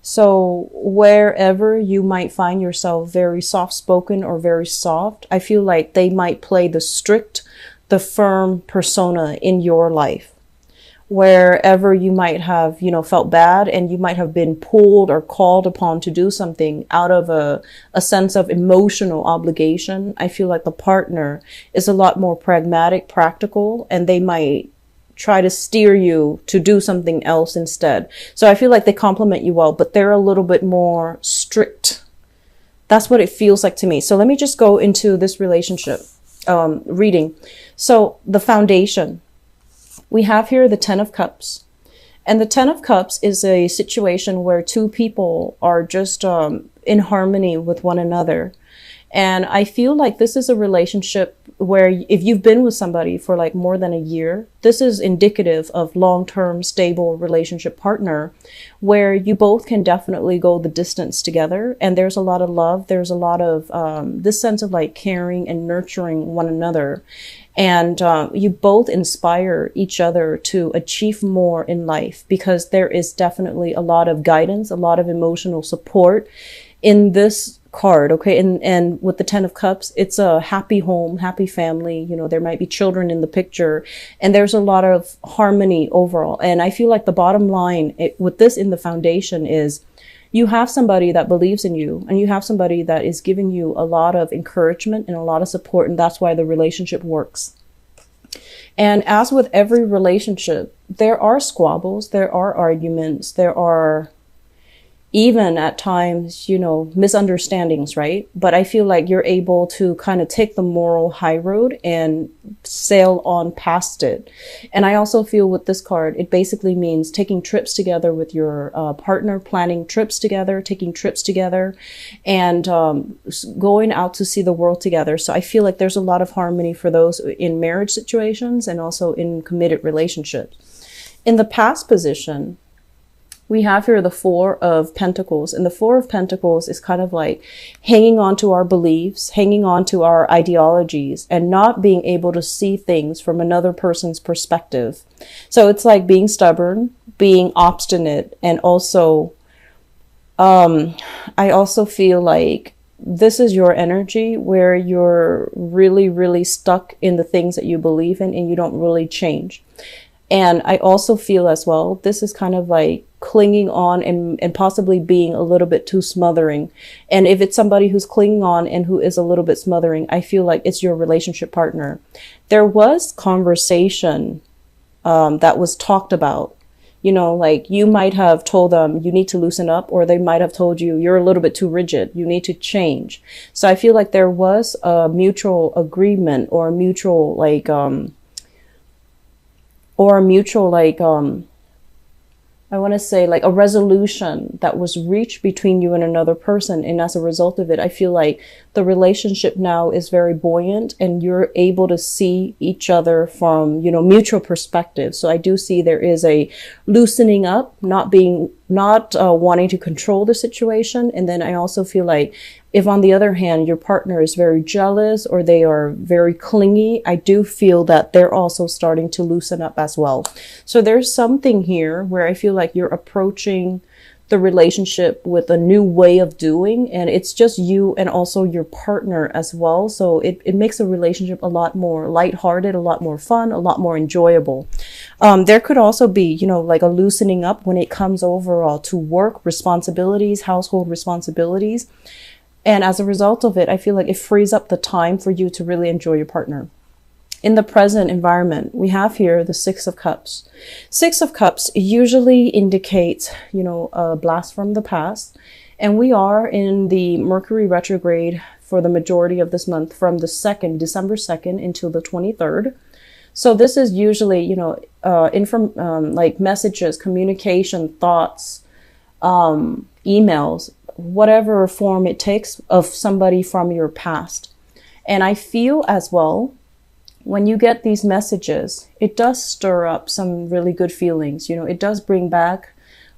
So wherever you might find yourself very soft spoken or very soft, I feel like they might play the strict, the firm persona in your life. Wherever you might have, felt bad and you might have been pulled or called upon to do something out of a sense of emotional obligation, I feel like the partner is a lot more pragmatic, practical, and they might try to steer you to do something else instead. So I feel like they complement you well, but they're a little bit more strict. That's what it feels like to me. So let me just go into this relationship reading. So the foundation, we have here the 10 of Cups. And the 10 of Cups is a situation where two people are just in harmony with one another. And I feel like this is a relationship where if you've been with somebody for like more than a year, this is indicative of long-term stable relationship partner where you both can definitely go the distance together. And there's a lot of love. There's a lot of this sense of like caring and nurturing one another. And you both inspire each other to achieve more in life because there is definitely a lot of guidance, a lot of emotional support in this card. Okay. And with the 10 of Cups, it's a happy home, happy family. There might be children in the picture and there's a lot of harmony overall. And I feel like the bottom line with this in the foundation is you have somebody that believes in you and you have somebody that is giving you a lot of encouragement and a lot of support. And that's why the relationship works. And as with every relationship, there are squabbles, there are arguments, there are even at times, misunderstandings, right? But I feel like you're able to kind of take the moral high road and sail on past it. And I also feel with this card, it basically means taking trips together with your partner, planning trips together, taking trips together, and going out to see the world together. So I feel like there's a lot of harmony for those in marriage situations and also in committed relationships. In the past position, we have here the 4 of Pentacles, and the 4 of Pentacles is kind of like hanging on to our beliefs, hanging on to our ideologies, and not being able to see things from another person's perspective. So it's like being stubborn, being obstinate, and also, I also feel like this is your energy where you're really, really stuck in the things that you believe in and you don't really change. And I also feel as well, this is kind of like clinging on and possibly being a little bit too smothering. And if it's somebody who's clinging on and who is a little bit smothering, I feel like it's your relationship partner. There was conversation that was talked about, like you might have told them you need to loosen up, or they might have told you you're a little bit too rigid, you need to change. So I feel like there was a mutual agreement or a mutual I want to say like a resolution that was reached between you and another person. And as a result of it, I feel like the relationship now is very buoyant and you're able to see each other from, mutual perspective. So I do see there is a loosening up, not wanting to control the situation. And then I also feel like if on the other hand, your partner is very jealous or they are very clingy, I do feel that they're also starting to loosen up as well. So there's something here where I feel like you're approaching the relationship with a new way of doing, and it's just you and also your partner as well. So it makes a relationship a lot more lighthearted, a lot more fun, a lot more enjoyable. There could also be, like a loosening up when it comes overall to work responsibilities, household responsibilities. And as a result of it, I feel like it frees up the time for you to really enjoy your partner. In the present environment, we have here the 6 of Cups. 6 of Cups usually indicates, a blast from the past. And we are in the Mercury retrograde for the majority of this month from the December 2nd until the 23rd. So this is usually, like messages, communication, thoughts, emails, whatever form it takes of somebody from your past. And I feel as well, when you get these messages, it does stir up some really good feelings. It does bring back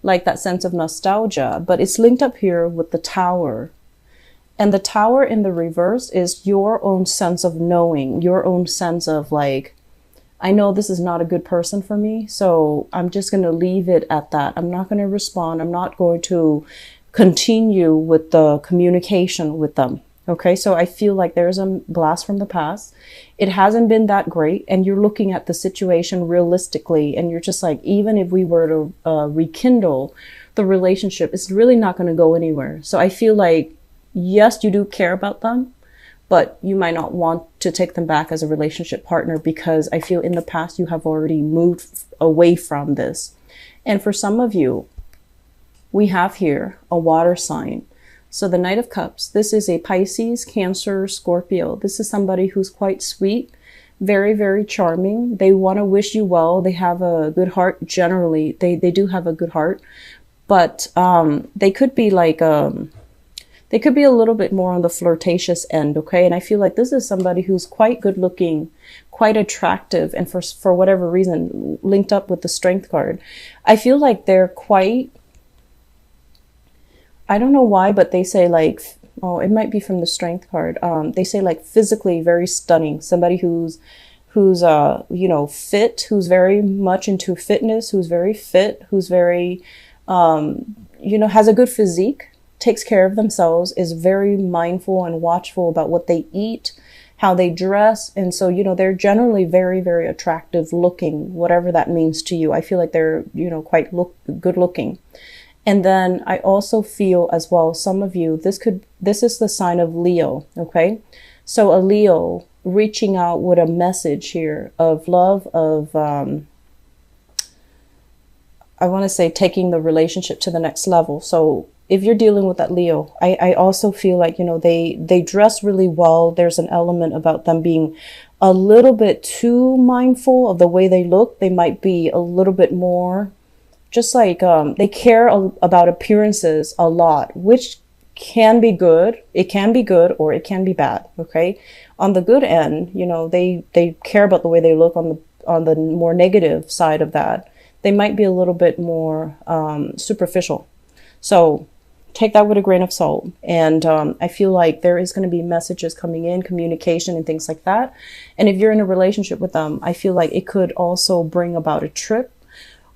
like that sense of nostalgia, but it's linked up here with the Tower. And the Tower in the reverse is your own sense of knowing, your own sense of like, I know this is not a good person for me, so I'm just going to leave it at that. I'm not going to respond. I'm not going to continue with the communication with them. Okay, so I feel like there's a blast from the past. It hasn't been that great, and you're looking at the situation realistically, and you're just like, even if we were to rekindle the relationship, it's really not going to go anywhere. So I feel like, yes, you do care about them, but you might not want to take them back as a relationship partner, because I feel in the past you have already moved away from this. And for some of you, we have here a water sign. So the Knight of Cups, this is a Pisces, Cancer, Scorpio. This is somebody who's quite sweet, very, very charming. They want to wish you well. They have a good heart. Generally, they do have a good heart, but they could be like, they could be a little bit more on the flirtatious end. Okay. And I feel like this is somebody who's quite good looking, quite attractive. And for whatever reason, linked up with the Strength card, I feel like they're quite, I don't know why, but they say like, oh, it might be from the Strength card. They say like physically very stunning. Somebody who's you know, fit, who's very much into fitness, who's very fit, who's very, you know, has a good physique, takes care of themselves, is very mindful and watchful about what they eat, how they dress. And so, you know, they're generally very, very attractive looking, whatever that means to you. I feel like they're, you know, quite good looking. And then I also feel as well, some of you, this is the sign of Leo. Okay. So a Leo reaching out with a message here of love, of, I want to say taking the relationship to the next level. So if you're dealing with that Leo, I also feel like, you know, they dress really well. There's an element about them being a little bit too mindful of the way they look. They might be a little bit more just like, they care about appearances a lot, which can be good. It can be good or it can be bad. Okay. On the good end, you know, they care about the way they look. On the more negative side of that, they might be a little bit more, superficial. So take that with a grain of salt. And, I feel like there is going to be messages coming in, communication and things like that. And if you're in a relationship with them, I feel like it could also bring about a trip,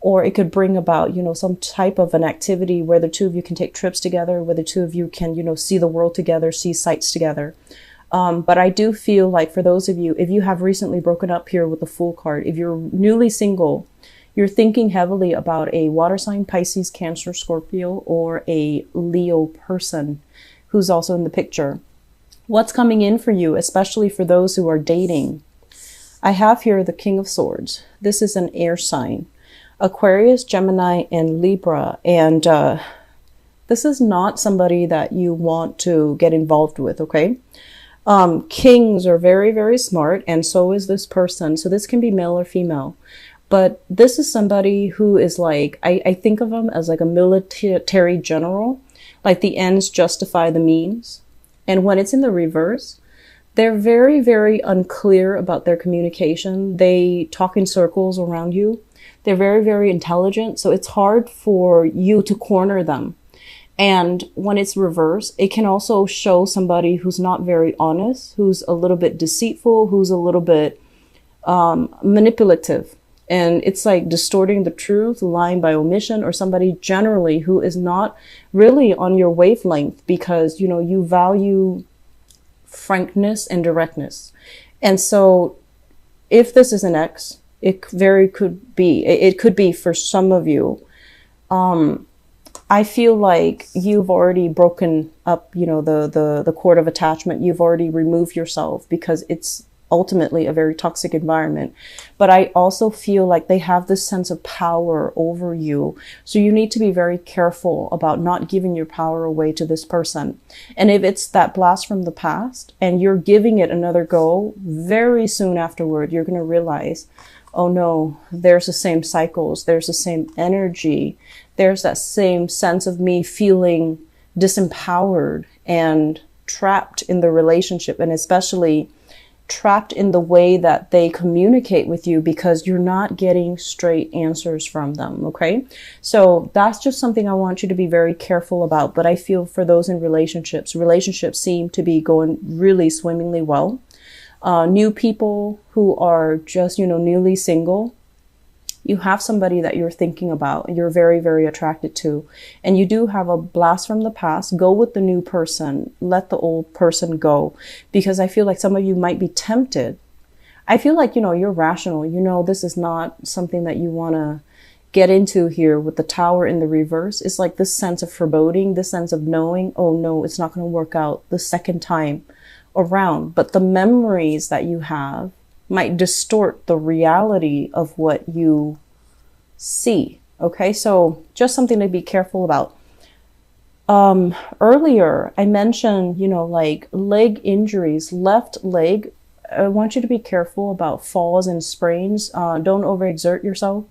or it could bring about, you know, some type of an activity where the two of you can take trips together, where the two of you can, you know, see the world together, see sights together. But I do feel like for those of you, if you have recently broken up here with the Fool card, if you're newly single, you're thinking heavily about a water sign, Pisces, Cancer, Scorpio, or a Leo person who's also in the picture. What's coming in for you, especially for those who are dating? I have here the King of Swords. This is an air sign. Aquarius, Gemini, and Libra. And this is not somebody that you want to get involved with, okay? Kings are very, very smart, and so is this person. So this can be male or female. But this is somebody who is like, I think of them as like a military general, like the ends justify the means. And when it's in the reverse, they're very, very unclear about their communication. They talk in circles around you. They're very, very intelligent. So it's hard for you to corner them. And when it's reverse, it can also show somebody who's not very honest, who's a little bit deceitful, who's a little bit manipulative. And it's like distorting the truth, lying by omission, or somebody generally who is not really on your wavelength because, you know, you value frankness and directness. And so if this is an ex, it could be for some of you. I feel like you've already broken up, you know, the cord of attachment. You've already removed yourself because it's ultimately a very toxic environment. But I also feel like they have this sense of power over you. So you need to be very careful about not giving your power away to this person. And if it's that blast from the past and you're giving it another go, very soon afterward, you're going to realize, oh no, there's the same cycles. There's the same energy. There's that same sense of me feeling disempowered and trapped in the relationship, and especially trapped in the way that they communicate with you because you're not getting straight answers from them. Okay. So that's just something I want you to be very careful about. But I feel for those in relationships seem to be going really swimmingly well. New people who are just, newly single. You have somebody that you're thinking about, you're very, very attracted to, and you do have a blast from the past. Go with the new person. Let the old person go, because I feel like some of you might be tempted. I feel like, you're rational. This is not something that you want to get into here with the Tower in the reverse. It's like this sense of foreboding, this sense of knowing, oh no, it's not going to work out the second time around. But the memories that you have might distort the reality of what you see. Okay, so just something to be careful about. Earlier I mentioned, like leg injuries, left leg. I want you to be careful about falls and sprains. Don't overexert yourself.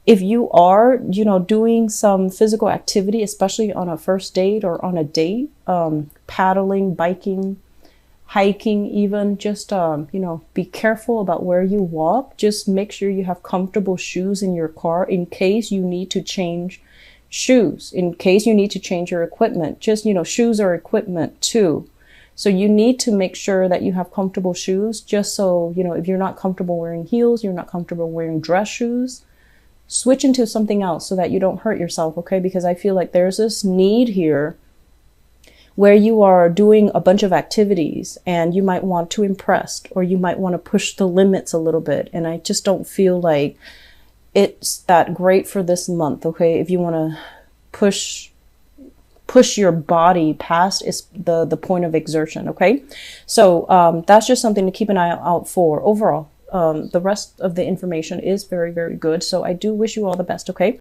If you are, doing some physical activity, especially on a first date or on a date, paddling, biking, hiking, even, just, be careful about where you walk. Just make sure you have comfortable shoes in your car in case you need to change shoes, in case you need to change your equipment. Just, shoes are equipment too. So you need to make sure that you have comfortable shoes, just so, if you're not comfortable wearing heels, you're not comfortable wearing dress shoes, switch into something else so that you don't hurt yourself, okay? Because I feel like there's this need here where you are doing a bunch of activities and you might want to impress, or you might want to push the limits a little bit. And I just don't feel like it's that great for this month, okay? If you want to push your body past is the point of exertion, okay? So that's just something to keep an eye out for. Overall, the rest of the information is very, very good. So I do wish you all the best, okay?